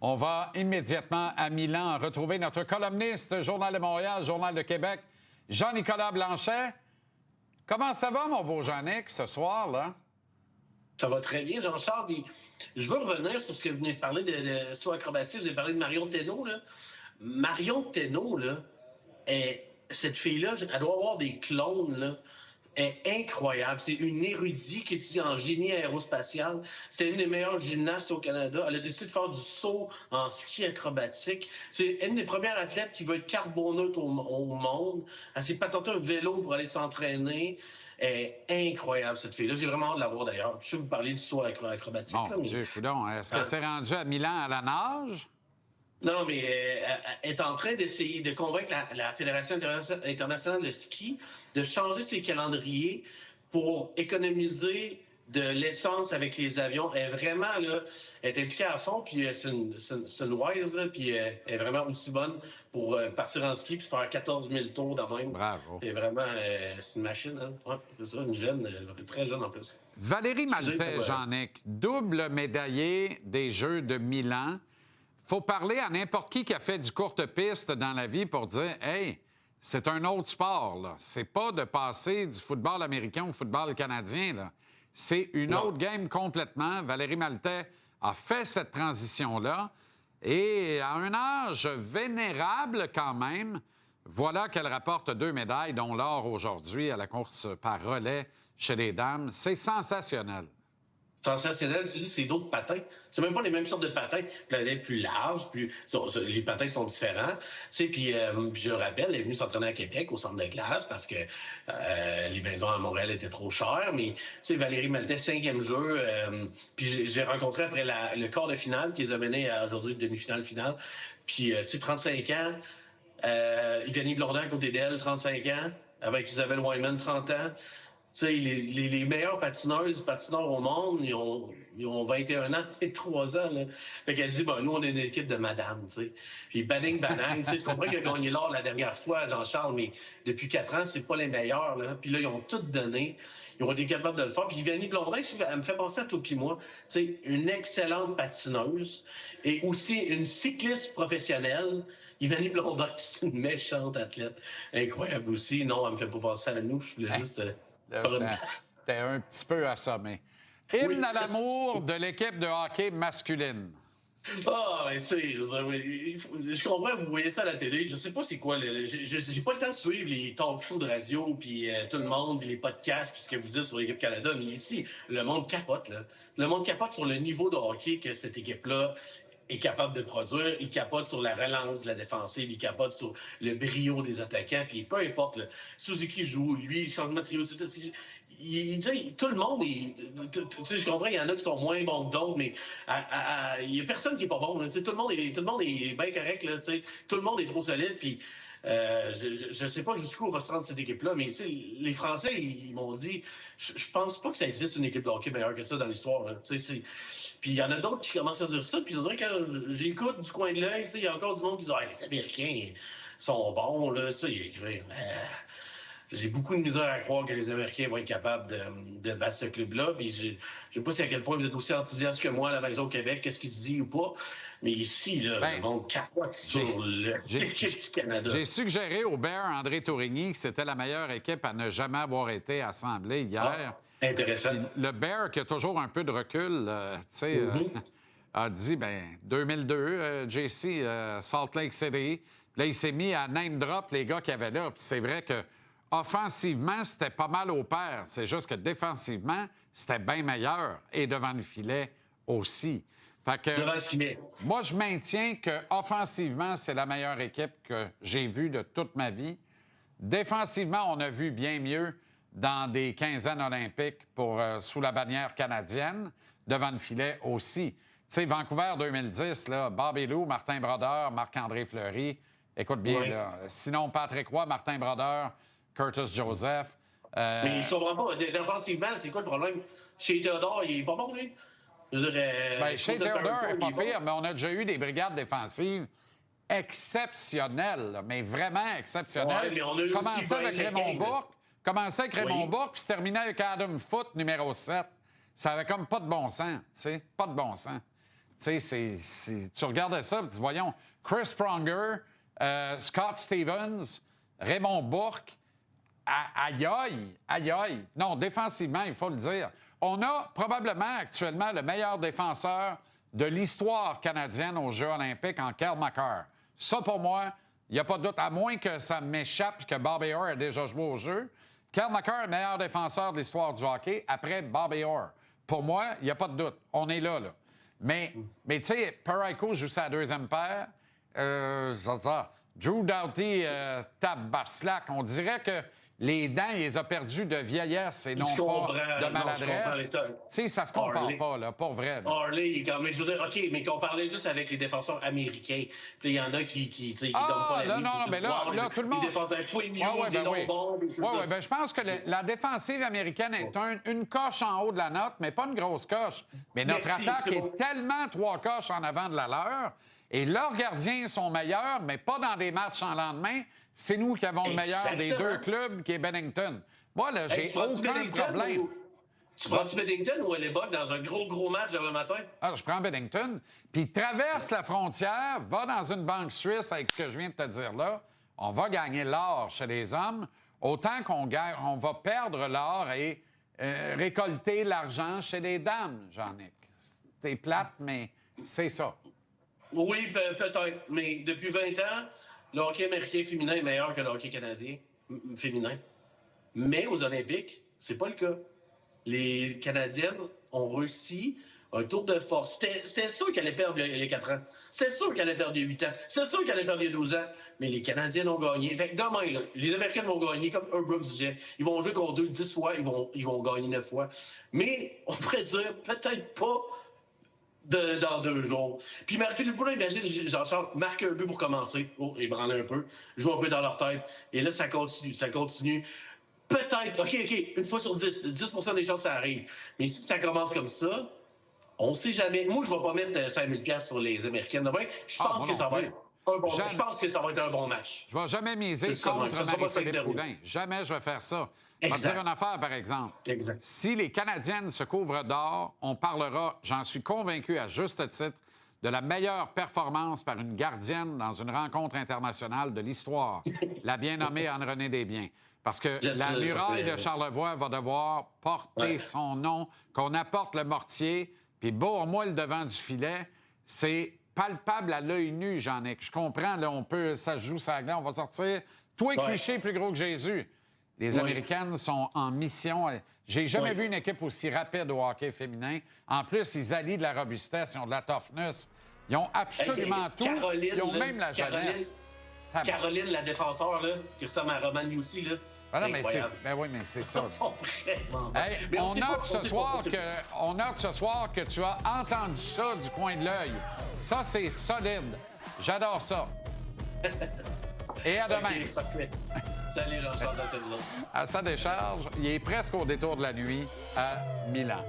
On va immédiatement à Milan retrouver notre columniste, Journal de Montréal, Journal de Québec, Jean-Nicolas Blanchet. Comment ça va, mon beau Jean-Nic, ce soir, là? Ça va très bien, Jean-Charles. Puis, je veux revenir sur ce que vous venez de parler de saut acrobatique. Vous avez parlé de Marion Thénault, là. Marion Thénault, là, cette fille-là, elle doit avoir des clones, là. Est incroyable. C'est une érudite qui étudie en génie aérospatial. C'est une des meilleures gymnastes au Canada. Elle a décidé de faire du saut en ski acrobatique. C'est une des premières athlètes qui veut être carboneutre au monde. Elle s'est patentée un vélo pour aller s'entraîner. Elle est incroyable, cette fille-là. J'ai vraiment hâte de la voir, d'ailleurs. Je sais que vous parlez du saut acrobatique. Bon, là, mais... Dieu, coudonc, est-ce que c'est rendu à Milan à la nage? Non, mais elle est en train d'essayer de convaincre la Fédération internationale de ski de changer ses calendriers pour économiser de l'essence avec les avions. Elle est vraiment, là, elle est impliquée à fond, puis c'est une wise, là, puis elle est vraiment aussi bonne pour partir en ski puis faire 14 000 tours de même. Bravo. Et vraiment, c'est une machine, hein? Ouais, c'est ça, une jeune, très jeune en plus. Valérie Maltais, Jean-Nic, double médaillée des Jeux de Milan. Faut parler à n'importe qui a fait du courte piste dans la vie pour dire « Hey, c'est un autre sport, là. C'est pas de passer du football américain au football canadien, là. C'est une autre game complètement. Valérie Maltais a fait cette transition-là. Et à un âge vénérable quand même, voilà qu'elle rapporte 2 médailles, dont l'or aujourd'hui à la course par relais chez les dames. C'est sensationnel. Sensationnel, c'est d'autres patins. C'est même pas les mêmes sortes de patins. Elle est plus large, les patins sont différents. Tu sais, puis je rappelle, elle est venue s'entraîner à Québec au centre de glace parce que les maisons à Montréal étaient trop chères. Mais tu sais, Valérie Maltais, 5e jeu. Puis j'ai rencontré après le quart de finale qui les a menés à aujourd'hui demi-finale finale. Puis tu sais, 35 ans. Yvanie Blondin à côté d'elle, 35 ans. Avec Isabelle Wyman, 30 ans. Tu sais, les meilleures patineurs au monde, ils ont 21 ans, 23 ans, là. Fait qu'elle dit, nous, on est une équipe de madame, tu sais. Puis Banning, tu sais, je comprends qu'il a gagné l'or la dernière fois, Jean-Charles, mais depuis 4 ans, c'est pas les meilleurs, là. Puis là, ils ont tout donné. Ils ont été capables de le faire. Puis Yvanie Blondin, elle me fait penser à toi puis moi. Tu sais, une excellente patineuse et aussi une cycliste professionnelle. Yvanie Blondin, c'est une méchante athlète. Incroyable aussi. Non, elle me fait pas penser à nous. Je voulais juste... T'es un petit peu assommé. Hymne à l'amour de l'équipe de hockey masculine. Mais tu sais, je comprends, vous voyez ça à la télé. Je sais pas c'est quoi. J'ai pas le temps de suivre les talk shows de radio, puis tout le monde, puis les podcasts, puis ce que vous dites sur l'équipe Canada. Mais ici, le monde capote, là. Le monde capote sur le niveau de hockey que cette équipe-là est capable de produire. Il capote sur la relance de la défensive, il capote sur le brio des attaquants, puis peu importe, là, Suzuki joue, lui, il change de trio, tout le monde est... Tu sais, je comprends, il y en a qui sont moins bons que d'autres, mais il y a personne qui est pas bon, là, tout le monde est bien correct, là, tout le monde est trop solide, puis... je sais pas jusqu'où va se rendre cette équipe-là, mais les Français, ils m'ont dit, je pense pas que ça existe une équipe de hockey meilleure que ça dans l'histoire. Puis il y en a d'autres qui commencent à dire ça, puis je dirais quand j'écoute du coin de l'œil, il y a encore du monde qui dit les Américains sont bons, là, ça, j'ai beaucoup de misère à croire que les Américains vont être capables de battre ce club-là. Puis je sais pas si à quel point vous êtes aussi enthousiaste que moi à la maison au Québec, qu'est-ce qui se dit ou pas. Mais ici, là, le monde capote sur l'équipe du Canada. J'ai suggéré au Bear André Tourigny que c'était la meilleure équipe à ne jamais avoir été assemblée hier. Intéressant. Puis le Bear, qui a toujours un peu de recul, a dit, 2002, JC, Salt Lake City. Là, il s'est mis à name drop les gars qu'il y avait là. Puis c'est vrai que offensivement, c'était pas mal au pair. C'est juste que défensivement, c'était bien meilleur. Et devant le filet aussi. Fait que, devant le filet. Moi, je maintiens que offensivement, c'est la meilleure équipe que j'ai vue de toute ma vie. Défensivement, on a vu bien mieux dans des quinzaines olympiques sous la bannière canadienne. Devant le filet aussi. Tu sais, Vancouver 2010, là, Bobby Lou, Martin Brodeur, Marc-André Fleury. Écoute bien, là. Sinon, Patrick Roy, Martin Brodeur, Curtis Joseph. Mais je comprends pas. Défensivement, c'est quoi le problème? Chez Theodore, il est pas bon, lui? Chez Theodore, il n'est pas pire, mais on a déjà eu des brigades défensives exceptionnelles, mais vraiment exceptionnelles. Ouais, Commençait avec Raymond Bourque, puis se terminait avec Adam Foote, numéro 7. Ça avait comme pas de bon sens, tu sais, pas de bon sens. Tu sais, tu regardais ça, tu dis, voyons, Chris Pronger, Scott Stevens, Raymond Bourque, aïe, aïe, aïe, aïe. Non, défensivement, il faut le dire. On a probablement actuellement le meilleur défenseur de l'histoire canadienne aux Jeux olympiques en Kel McCarr. Ça, pour moi, il n'y a pas de doute, à moins que ça m'échappe que Bobby Orr a déjà joué au jeu. Kel McCarr est le meilleur défenseur de l'histoire du hockey après Bobby Orr. Pour moi, il n'y a pas de doute. On est là. Mais tu sais, Parayko joue sa deuxième paire. Drew Doughty tape Baslack. On dirait que les dents, il les a perdus de vieillesse et non pas de maladresse. Tu sais, ça se compare pas, là, pour vrai. Là. Harley, il est quand même... Je veux dire, OK, mais qu'on parlait juste avec les défenseurs américains. Puis il y en a qui donnent pas la vie. Non, mais là, tout le monde... Les défenseurs je pense que la défensive américaine est une coche en haut de la note, mais pas une grosse coche. Mais notre attaque est tellement 3 coches en avant de la leur. Et leurs gardiens sont meilleurs, mais pas dans des matchs en lendemain. C'est nous qui avons le meilleur des deux clubs, qui est Bennington. Moi, là, j'ai aucun problème. Tu prends-tu Bennington ou Hellebuck dans un gros match demain matin? Ah, je prends Bennington. Puis il traverse la frontière, va dans une banque suisse avec ce que je viens de te dire là. On va gagner l'or chez les hommes, autant qu'on va perdre l'or et récolter l'argent chez les dames, Jean-Nic. C'est plate, mais c'est ça. Oui, peut-être. Mais depuis 20 ans, le hockey américain féminin est meilleur que le hockey canadien féminin. Mais aux Olympiques, c'est pas le cas. Les Canadiennes ont réussi un tour de force. C'était sûr qu'elle allait perdre il y a 4 ans. C'était sûr qu'elle allait perdre il y a 8 ans. C'était sûr qu'elle allait perdre il y a 12 ans. Mais les Canadiennes ont gagné. Fait que demain, là, les Américaines vont gagner, comme Herb Brooks disait. Ils vont jouer contre 10 fois, ils vont gagner 9 fois. Mais on pourrait dire peut-être pas dans 2 jours. Puis Marie-Philippe Poulin, imagine, Jean-Charles, marque un but pour commencer. Oh, ébranler un peu. Joue un peu dans leur tête. Et là, ça continue. Peut-être, OK, une fois sur 10 des chances, ça arrive. Mais si ça commence comme ça, on sait jamais. Moi, je ne vais pas mettre 5 000 $ sur les Américaines demain. Je pense que ça va être je pense que ça va être un bon match. Je ne vais jamais miser contre Marie-Philippe Poulin. Jamais je vais faire ça. Je vais te dire une affaire, par exemple. Exact. Si les Canadiennes se couvrent d'or, on parlera, j'en suis convaincu à juste titre, de la meilleure performance par une gardienne dans une rencontre internationale de l'histoire, la bien nommée Anne-Renée Desbiens. Parce que la muraille de Charlevoix va devoir porter son nom, qu'on apporte le mortier, puis au moins le devant du filet. C'est palpable à l'œil nu, Jean-Nic. Je comprends, là, ça se joue ça glace, on va sortir. Toi, cliché plus gros que Jésus. Les Américaines sont en mission. J'ai jamais vu une équipe aussi rapide au hockey féminin. En plus, ils allient de la robustesse, ils ont de la toughness. Ils ont absolument tout. Caroline, ils ont même la jeunesse. Caroline, la défenseur, là, qui ressemble à Roman aussi, là. Ah non, mais c'est ça. Hey, on note ce soir que tu as entendu ça du coin de l'œil. Ça, c'est solide. J'adore ça. Et à demain. Okay, salut, Jean-Charles. À sa décharge, il est presque au détour de la nuit à Milan.